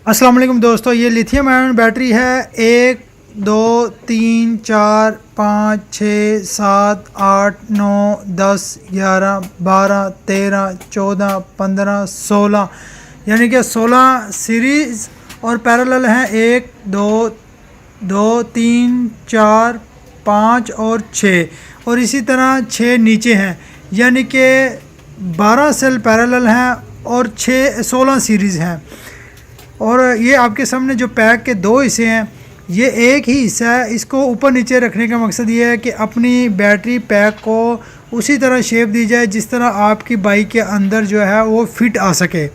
अस्सलाम वालेकुम दोस्तों, ये लिथियम आयन बैटरी है। 1 2 3 4 5 6 7 8 9 10 11 12 13 14 15 16, यानी कि 16 सीरीज़ और पैरेलल हैं। 1 2 2 3 4 5 और 6, और इसी तरह 6 नीचे हैं, यानी कि 12 सेल पैरेलल हैं और 16 सीरीज़ हैं। और ये आपके सामने जो पैक के दो हिस्से हैं, ये एक ही हिस्सा है। इसको ऊपर नीचे रखने का मकसद ये है कि अपनी बैटरी पैक को उसी तरह शेप दी जाए जिस तरह आपकी बाइक के अंदर जो है वो फिट आ सके।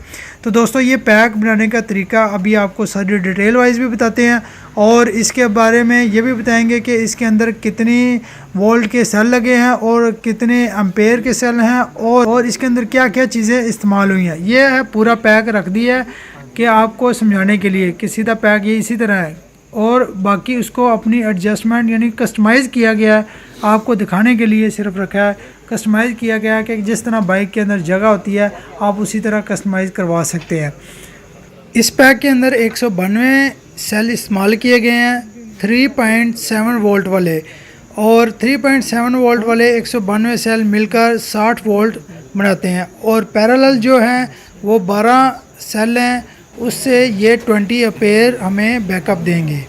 तो दोस्तों, ये पैक बनाने का तरीका अभी आपको सारी डिटेल वाइज भी बताते हैं, और इसके बारे में ये भी बताएंगे कि इसके अंदर कितनी वोल्ट के सेल लगे हैं और कितने एम्पेयर के सेल हैं, और इसके अंदर क्या क्या चीज़ें इस्तेमाल हुई हैं। ये है पूरा पैक रख दिया है कि आपको समझाने के लिए कि सीधा पैक ये इसी तरह है, और बाकी उसको अपनी एडजस्टमेंट यानी कस्टमाइज़ किया गया है। आपको दिखाने के लिए सिर्फ रखा है, कस्टमाइज़ किया गया है कि जिस तरह बाइक के अंदर जगह होती है आप उसी तरह कस्टमाइज़ करवा सकते हैं। इस पैक के अंदर 192 सेल इस्तेमाल किए गए हैं 3.7 वोल्ट वाले, और 3.7 वोल्ट वाले 192 सेल मिलकर 60 वोल्ट बनाते हैं, और पैरेलल जो हैं वो 12 सेल हैं, उससे ये 20 एम्पेयर हमें बैकअप देंगे।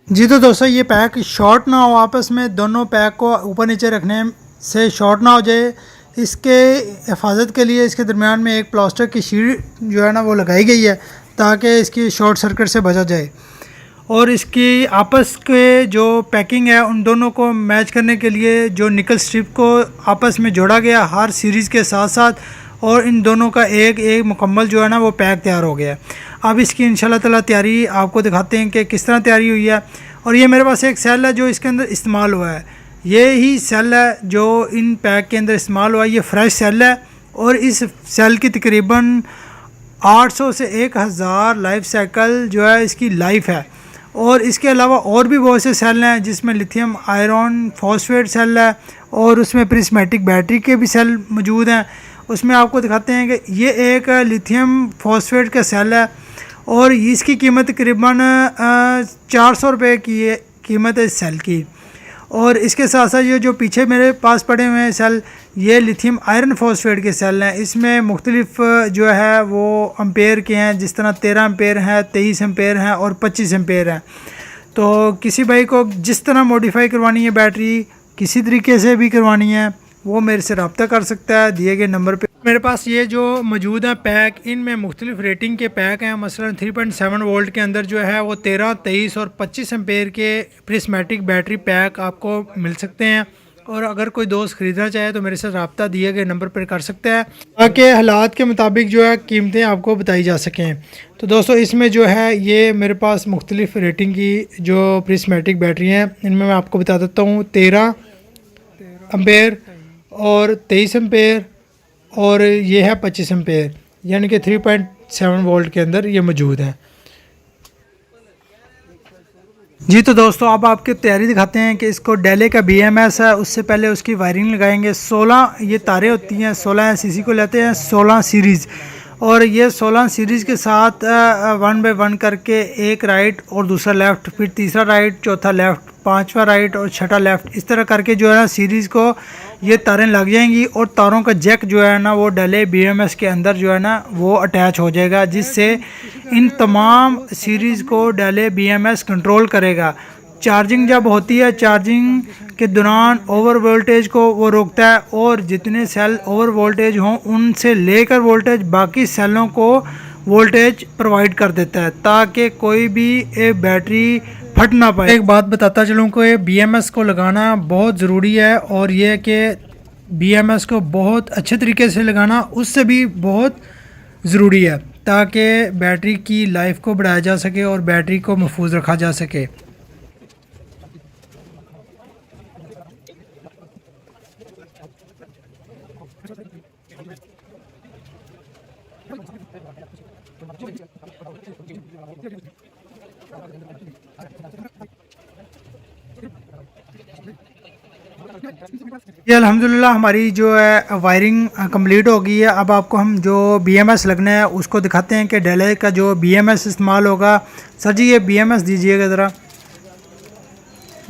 जी तो दोस्तों, ये पैक शॉर्ट ना हो, आपस में दोनों पैक को ऊपर नीचे रखने से शॉर्ट ना हो जाए, इसके हिफाजत के लिए इसके दरमियान में एक प्लास्टर की शीट जो है ना वो लगाई गई है ताकि इसकी शॉर्ट सर्किट से बचा जाए। और इसकी आपस के जो पैकिंग है उन दोनों को मैच करने के लिए जो निकल स्ट्रिप को आपस में जोड़ा गया हर सीरीज़ के साथ साथ, और इन दोनों का एक एक मुकम्मल जो है ना वो पैक तैयार हो गया। अब इसकी इंशाल्लाह ताला तैयारी आपको दिखाते हैं कि किस तरह तैयारी हुई है। और ये मेरे पास एक सेल है जो इसके अंदर इस्तेमाल हुआ है, ये ही सेल है जो इन पैक के अंदर इस्तेमाल हुआ है। ये फ्रेश सेल है, और इस सेल की तकरीबन 800 से 1000 लाइफ साइकिल जो है इसकी लाइफ है। और इसके अलावा और भी बहुत से सेल हैं जिसमें लिथियम आयरन फॉस्फेट सेल है, और उसमें प्रिस्मेटिक बैटरी के भी सेल मौजूद हैं। उसमें आपको दिखाते हैं कि ये एक लिथियम फॉस्फेट का सेल है, और इसकी कीमत तकरीबन 400 रुपये की कीमत है इस सेल की। और इसके साथ साथ ये जो पीछे मेरे पास पड़े हुए हैं सेल, ये लिथियम आयरन फॉस्फेट के सेल हैं। इसमें मुख्तलिफ जो है वो एम्पेयर के हैं, जिस तरह 13 एम्पेयर है, 23 एम्पेयर हैं और 25 एम्पेयर हैं। तो किसी भाई को जिस तरह मॉडिफाई करवानी है बैटरी, किसी तरीके से भी करवानी है, वो मेरे से रब्ता कर सकता है दिए गए नंबर पे। मेरे पास ये जो मौजूद है पैक, इनमें मुख्तलिफ रेटिंग के पैक हैं। मसलन 3.7 वोल्ट के अंदर जो है वो 13, 23 और 25 एम्पेयर के प्रिस्मेटिक बैटरी पैक आपको मिल सकते हैं। और अगर कोई दोस्त ख़रीदना चाहे तो मेरे से रब्ता दिए गए नंबर पर कर सकता है, ताकि हालात के मुताबिक जो है कीमतें आपको बताई जा सकें। तो दोस्तों, इसमें जो है ये मेरे पास मुख्तलिफ रेटिंग की जो प्रिस्मेटिक बैटरी हैं, इनमें मैं आपको बता देता हूँ। 13 एम्पेयर और 23 एम्पेयर, और ये है 25 एम्पेयर, यानी कि 3.7 वोल्ट के अंदर ये मौजूद है। जी तो दोस्तों, अब आपकी तैयारी दिखाते हैं कि इसको डेले का BMS है, उससे पहले उसकी वायरिंग लगाएंगे। 16 ये तारें होती हैं, 16 SCC को लेते हैं 16 सीरीज़, और ये 16 सीरीज़ के साथ 1 बाय 1 करके एक राइट और दूसरा लेफ़्ट, फिर तीसरा राइट, चौथा लेफ़्ट, पांचवा राइट और छठा लेफ़्ट, इस तरह करके जो है ना सीरीज़ को ये तारें लग जाएंगी, और तारों का जैक जो है ना वो डेले BMS के अंदर जो है ना वो अटैच हो जाएगा, जिससे इन तमाम सीरीज़ को डेले BMS कंट्रोल करेगा। चार्जिंग जब होती है, चार्जिंग के दौरान ओवर वोल्टेज को वो रोकता है, और जितने सेल ओवर वोल्टेज हों उनसे लेकर वोल्टेज बाकी सेलों को वोल्टेज प्रोवाइड कर देता है, ताकि कोई भी बैटरी फट ना पाए। एक बात बताता चलूँ कि BMS को लगाना बहुत ज़रूरी है, और ये कि BMS को बहुत अच्छे तरीके से लगाना उससे भी बहुत ज़रूरी है, ताकि बैटरी की लाइफ को बढ़ाया जा सके और बैटरी को महफूज रखा जा सके। ये अल्हम्दुलिल्लाह हमारी जो है वायरिंग कंप्लीट हो गई है। अब आपको हम जो BMS लगना है उसको दिखाते हैं कि डेले का जो BMS इस्तेमाल होगा। सर जी ये BMS दीजिएगा ज़रा।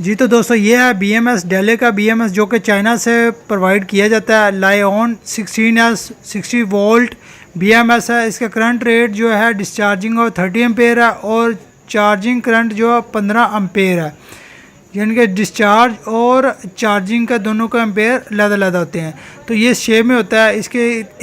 जी तो दोस्तों ये है BMS डेले का BMS जो कि चाइना से प्रोवाइड किया जाता है। लाइओन 16S 60 वोल्ट BMS है। इसका करंट रेट जो है डिस्चार्जिंग और 30 एम्पेयर है और चार्जिंग करंट जो है 15 एम्पेयर है। यानी कि डिस्चार्ज और चार्जिंग का दोनों का एम्पेयर अलग-अलग होते हैं। तो ये शेप में होता है। इसके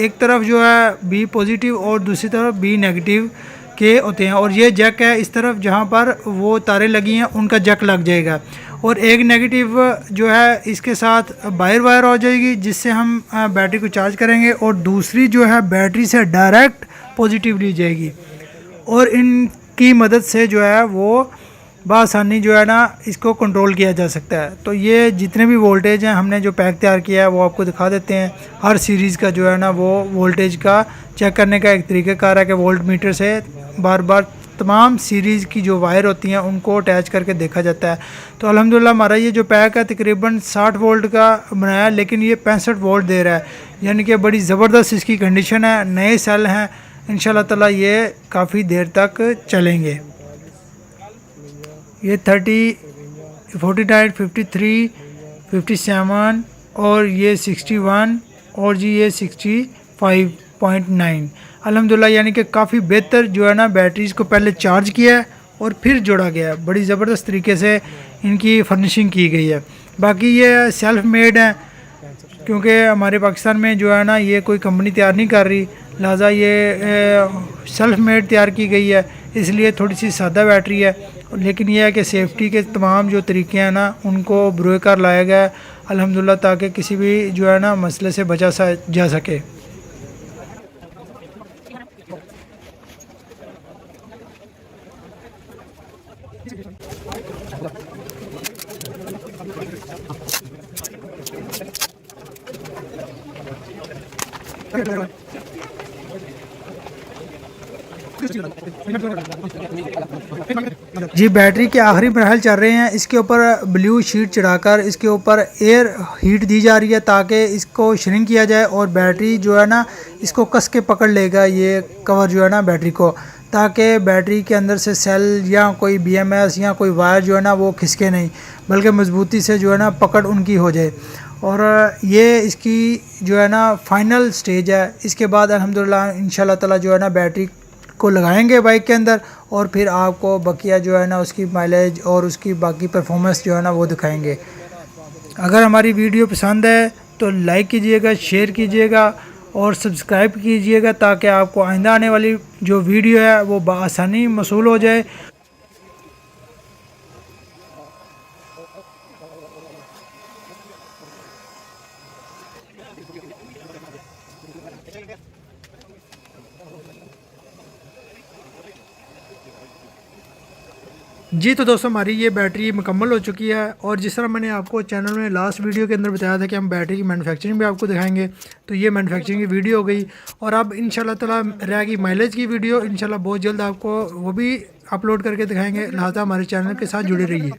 एक तरफ जो है B पॉजिटिव और दूसरी तरफ B नेगेटिव के होते हैं। और ये जैक है, इस तरफ जहाँ पर वो तारें लगी हैं उनका जैक लग जाएगा। और एक नेगेटिव जो है इसके साथ वायर हो जाएगी जिससे हम बैटरी को चार्ज करेंगे। और दूसरी जो है बैटरी से डायरेक्ट पॉजिटिव ली जाएगी और इनकी मदद से जो है वो बआसानी जो है ना इसको कंट्रोल किया जा सकता है। तो ये जितने भी वोल्टेज हैं हमने जो पैक तैयार किया है वो आपको दिखा देते हैं। हर सीरीज़ का जो है ना वो वोल्टेज का चेक करने का एक तरीक़ाकार है कि वोल्ट मीटर से बार बार तमाम सीरीज़ की जो वायर होती हैं उनको अटैच करके देखा जाता है। तो अल्हम्दुलिल्लाह हमारा ये जो पैक है तकरीबन 60 वोल्ट का बनाया है, लेकिन ये 65 वोल्ट दे रहा है। यानी कि बड़ी ज़बरदस्त इसकी कंडीशन है। नए सेल हैं, इंशाल्लाह ताला ये काफ़ी देर तक चलेंगे। ये 30, 49, 53, 57 और ये 61 और जी ये 65.9 अल्हम्दुलिल्लाह। यानी कि काफ़ी बेहतर जो है ना बैटरीज़ को पहले चार्ज किया है और फिर जोड़ा गया है। बड़ी ज़बरदस्त तरीके से इनकी फर्निशिंग की गई है। बाकी ये सेल्फ मेड है क्योंकि हमारे पाकिस्तान में जो है ना ये कोई कंपनी तैयार नहीं कर रही, लिहाजा ये सेल्फ मेड तैयार की गई है। इसलिए थोड़ी सी सादा बैटरी है, लेकिन यह है कि सेफ्टी के तमाम जो तरीके हैं ना उनको बरकार लाया गया है अल्हम्दुलिल्लाह, ताकि किसी भी जो है ना मसले से बचा जा सके। जी बैटरी के आखिरी मरहल चल रहे हैं। इसके ऊपर ब्लू शीट चढ़ाकर इसके ऊपर एयर हीट दी जा रही है ताकि इसको श्रिंक किया जाए और बैटरी जो है ना इसको कस के पकड़ लेगा ये कवर जो है ना बैटरी को, ताकि बैटरी के अंदर से सेल या कोई BMS या कोई वायर जो है ना वो खिसके नहीं, बल्कि मजबूती से जो है ना पकड़ उनकी हो जाए। और ये इसकी जो है ना फाइनल स्टेज है। इसके बाद अल्हम्दुलिल्लाह इंशाल्लाह ताला जो है ना बैटरी को लगाएंगे बाइक के अंदर और फिर आपको बकिया जो है ना उसकी माइलेज और उसकी बाकी परफॉर्मेंस जो है ना वो दिखाएंगे। अगर हमारी वीडियो पसंद है तो लाइक कीजिएगा, शेयर कीजिएगा और सब्सक्राइब कीजिएगा ताकि आपको आइंदा आने वाली जो वीडियो है वो बआसानी मौसूल हो जाए। जी तो दोस्तों हमारी ये बैटरी मुकम्मल हो चुकी है और जिस तरह मैंने आपको चैनल में लास्ट वीडियो के अंदर बताया था कि हम बैटरी की मैन्युफैक्चरिंग भी आपको दिखाएंगे, तो ये मैन्युफैक्चरिंग की वीडियो हो गई। और अब इंशाल्लाह ताला रहेगी माइलेज की वीडियो, इंशाल्लाह बहुत जल्द आपको वो भी अपलोड करके दिखाएंगे। लिहाजा हमारे चैनल के साथ जुड़े रहिए।